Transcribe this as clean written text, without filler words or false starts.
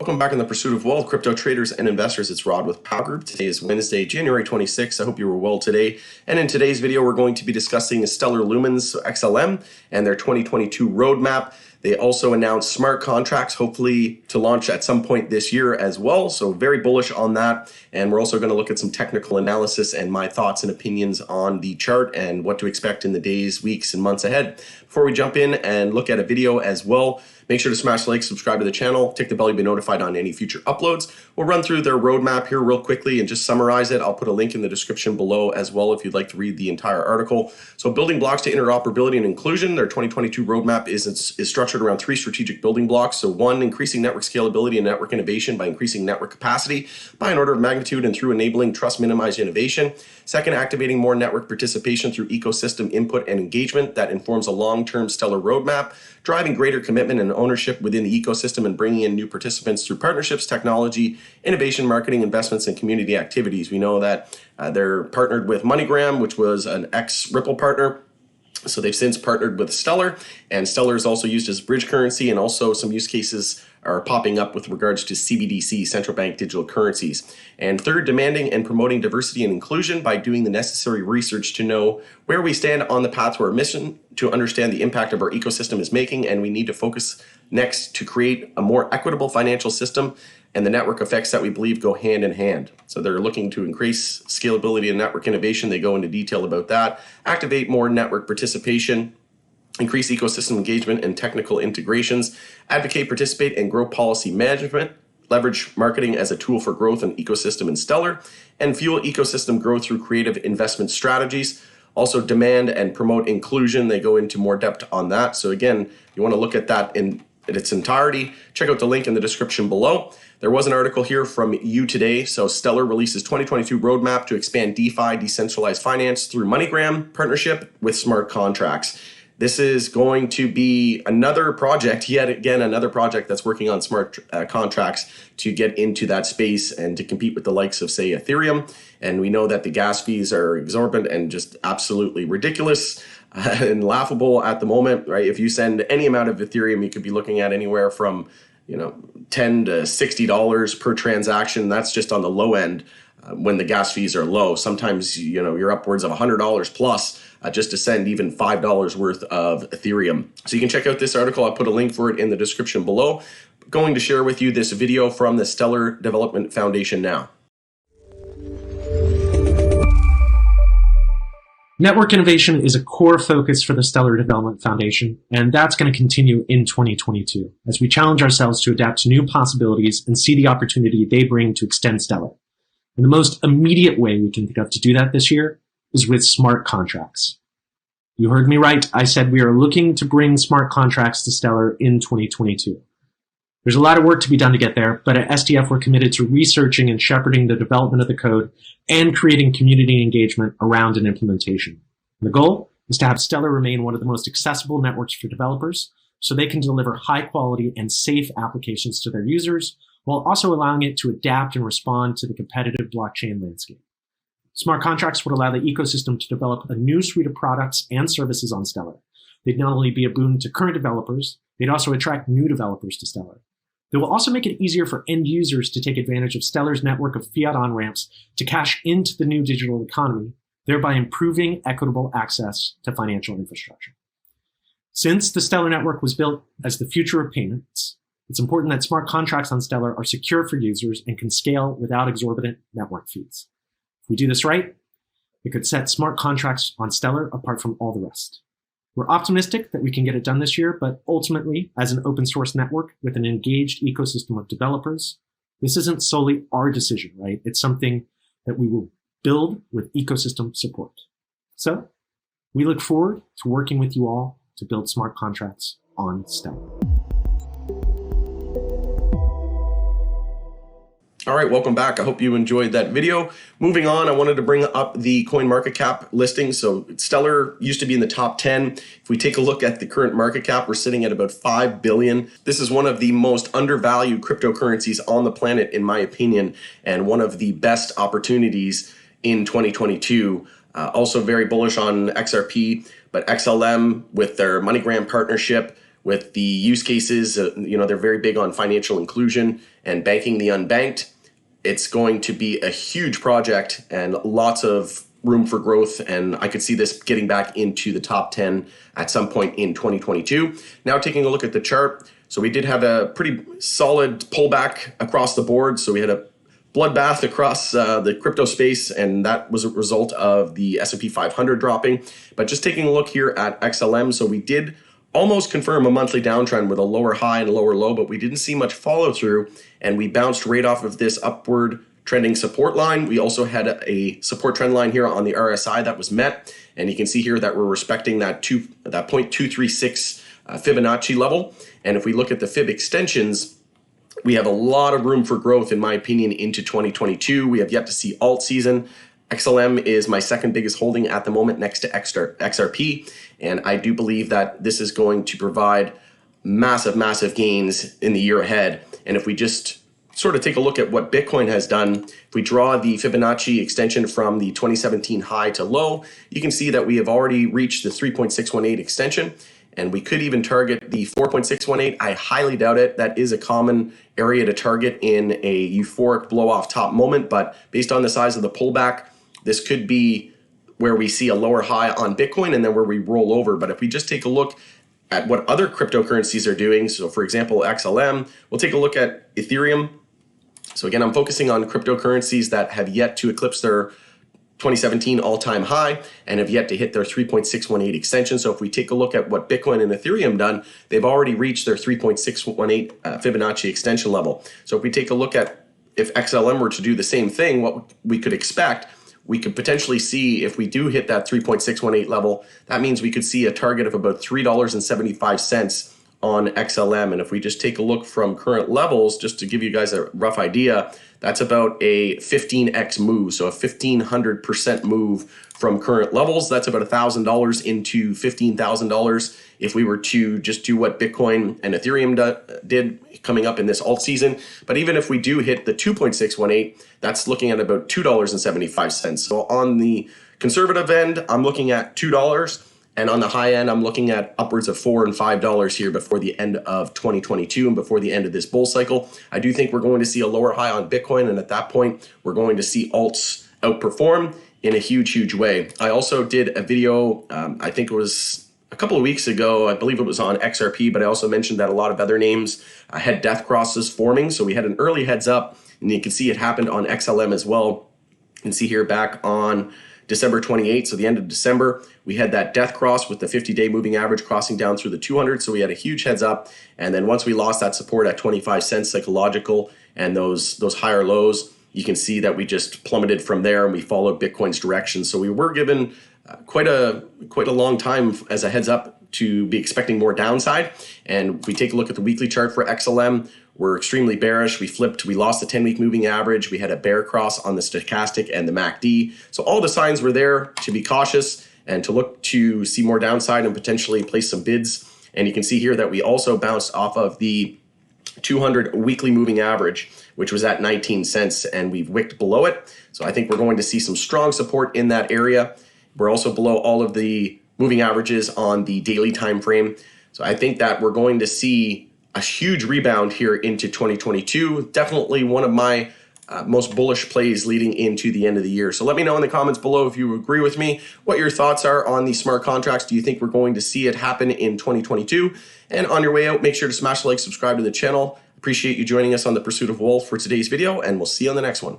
Welcome back in the pursuit of wealth, crypto traders and investors. It's Rod with Power Group. Today is Wednesday, January 26th. I hope you were well today. And in today's video, we're going to be discussing Stellar Lumens, so XLM, and their 2022 roadmap. They also announced smart contracts, hopefully to launch at some point this year as well. So very bullish on that. And we're also going to look at some technical analysis and my thoughts and opinions on the chart and what to expect in the days, weeks, and months ahead. Before we jump in and look at a video as well, make sure to smash the like, subscribe to the channel, tick the bell to be notified on any future uploads. We'll run through their roadmap here real quickly and just summarize it. I'll put a link in the description below as well if you'd like to read the entire article. So building blocks to interoperability and inclusion, their 2022 roadmap is structured around three strategic building blocks. So one, increasing network scalability and network innovation by increasing network capacity by an order of magnitude and through enabling trust minimized innovation. Second, activating more network participation through ecosystem input and engagement that informs a long-term stellar roadmap, driving greater commitment and ownership within the ecosystem and bringing in new participants through partnerships, technology, innovation, marketing, investments, and community activities. We know that they're partnered with MoneyGram, which was an ex-Ripple partner. So they've since partnered with Stellar, and Stellar is also used as bridge currency, and also some use cases are popping up with regards to CBDC, central bank digital currencies. And third, demanding and promoting diversity and inclusion by doing the necessary research to know where we stand on the path to our mission, to understand the impact of our ecosystem is making, and we need to focus next to create a more equitable financial system and the network effects that we believe go hand in hand. So they're looking to increase scalability and network innovation. They go into detail about that, activate more network participation, increase ecosystem engagement and technical integrations, advocate, participate, and grow policy management, leverage marketing as a tool for growth and ecosystem in Stellar, and fuel ecosystem growth through creative investment strategies. Also demand and promote inclusion. They go into more depth on that. So again, you want to look at that in its entirety. Check out the link in the description below. There was an article here from You Today. So Stellar releases 2022 roadmap to expand DeFi, decentralized finance through MoneyGram partnership with smart contracts. This is going to be another project, yet again, another project that's working on smart contracts to get into that space and to compete with the likes of, say, Ethereum. And we know that the gas fees are exorbitant and just absolutely ridiculous and laughable at the moment, right? If you send any amount of Ethereum, you could be looking at anywhere from, $10 to $60 per transaction. That's just on the low end when the gas fees are low. Sometimes, you're upwards of $100 plus just to send even $5 worth of Ethereum. So you can check out this article. I'll put a link for it in the description below. I'm going to share with you this video from the Stellar Development Foundation now. Network innovation is a core focus for the Stellar Development Foundation, and that's going to continue in 2022 as we challenge ourselves to adapt to new possibilities and see the opportunity they bring to extend Stellar. And the most immediate way we can think of to do that this year is with smart contracts. You heard me right. I said we are looking to bring smart contracts to Stellar in 2022. There's a lot of work to be done to get there, but at SDF, we're committed to researching and shepherding the development of the code and creating community engagement around an implementation. And the goal is to have Stellar remain one of the most accessible networks for developers so they can deliver high quality and safe applications to their users while also allowing it to adapt and respond to the competitive blockchain landscape. Smart contracts would allow the ecosystem to develop a new suite of products and services on Stellar. They'd not only be a boon to current developers, they'd also attract new developers to Stellar. They will also make it easier for end users to take advantage of Stellar's network of fiat on-ramps to cash into the new digital economy, thereby improving equitable access to financial infrastructure. Since the Stellar network was built as the future of payments, it's important that smart contracts on Stellar are secure for users and can scale without exorbitant network fees. If we do this right, it could set smart contracts on Stellar apart from all the rest. We're optimistic that we can get it done this year, but ultimately, as an open source network with an engaged ecosystem of developers, this isn't solely our decision, right? It's something that we will build with ecosystem support. So we look forward to working with you all to build smart contracts on Stellar. All right, welcome back. I hope you enjoyed that video. Moving on, I wanted to bring up the CoinMarketCap listing. So Stellar used to be in the top 10. If we take a look at the current market cap, we're sitting at about 5 billion. This is one of the most undervalued cryptocurrencies on the planet, in my opinion, and one of the best opportunities in 2022. Also very bullish on XRP, but XLM with their MoneyGram partnership with the use cases. They're very big on financial inclusion and banking the unbanked. It's going to be a huge project and lots of room for growth, and I could see this getting back into the top 10 at some point in 2022. Now taking a look at the chart, so we did have a pretty solid pullback across the board. So we had a bloodbath across the crypto space, and that was a result of the S&P 500 dropping. But just taking a look here at XLM, so we did almost confirm a monthly downtrend with a lower high and a lower low, but we didn't see much follow through, and we bounced right off of this upward trending support line. We also had a support trend line here on the RSI that was met, and you can see here that we're respecting that 0.236 Fibonacci level. And if we look at the Fib extensions, we have a lot of room for growth, in my opinion, into 2022. We have yet to see alt season. XLM is my second biggest holding at the moment next to XRP. And I do believe that this is going to provide massive, massive gains in the year ahead. And if we just sort of take a look at what Bitcoin has done, if we draw the Fibonacci extension from the 2017 high to low, you can see that we have already reached the 3.618 extension. And we could even target the 4.618. I highly doubt it. That is a common area to target in a euphoric blow-off top moment. But based on the size of the pullback, this could be where we see a lower high on Bitcoin and then where we roll over. But if we just take a look at what other cryptocurrencies are doing, so for example, XLM, we'll take a look at Ethereum. So again, I'm focusing on cryptocurrencies that have yet to eclipse their 2017 all-time high and have yet to hit their 3.618 extension. So if we take a look at what Bitcoin and Ethereum done, they've already reached their 3.618 Fibonacci extension level. So if we take a look at if XLM were to do the same thing, what we could expect, we could potentially see, if we do hit that 3.618 level, that means we could see a target of about $3.75 on XLM. And if we just take a look from current levels, just to give you guys a rough idea, that's about a 15x move. So a 1,500% move from current levels. That's about $1,000 into $15,000 if we were to just do what Bitcoin and Ethereum did coming up in this alt season. But even if we do hit the 2.618, that's looking at about $2.75. So on the conservative end, I'm looking at $2. And on the high end, I'm looking at upwards of $4 and $5 here before the end of 2022 and before the end of this bull cycle. I do think we're going to see a lower high on Bitcoin, and at that point, we're going to see alts outperform in a huge, huge way. I also did a video, I think it was a couple of weeks ago, I believe it was on XRP, but I also mentioned that a lot of other names had death crosses forming. So we had an early heads up, and you can see it happened on XLM as well. You can see here back on December 28th, so the end of December, we had that death cross with the 50-day moving average crossing down through the 200. So we had a huge heads up. And then once we lost that support at 25 cents psychological and those higher lows, you can see that we just plummeted from there and we followed Bitcoin's direction. So we were given quite a long time as a heads up to be expecting more downside. And if we take a look at the weekly chart for XLM, we're extremely bearish. We lost the 10-week moving average. We had a bear cross on the stochastic and the MACD. So all the signs were there to be cautious and to look to see more downside and potentially place some bids. And you can see here that we also bounced off of the 200 weekly moving average, which was at 19 cents, and we've wicked below it. So I think we're going to see some strong support in that area. We're also below all of the moving averages on the daily time frame. So I think that we're going to see a huge rebound here into 2022. Definitely one of my most bullish plays leading into the end of the year. So let me know in the comments below if you agree with me, what your thoughts are on these smart contracts. Do you think we're going to see it happen in 2022? And on your way out, make sure to smash the like, subscribe to the channel. Appreciate you joining us on the Pursuit of Wealth for today's video, and we'll see you on the next one.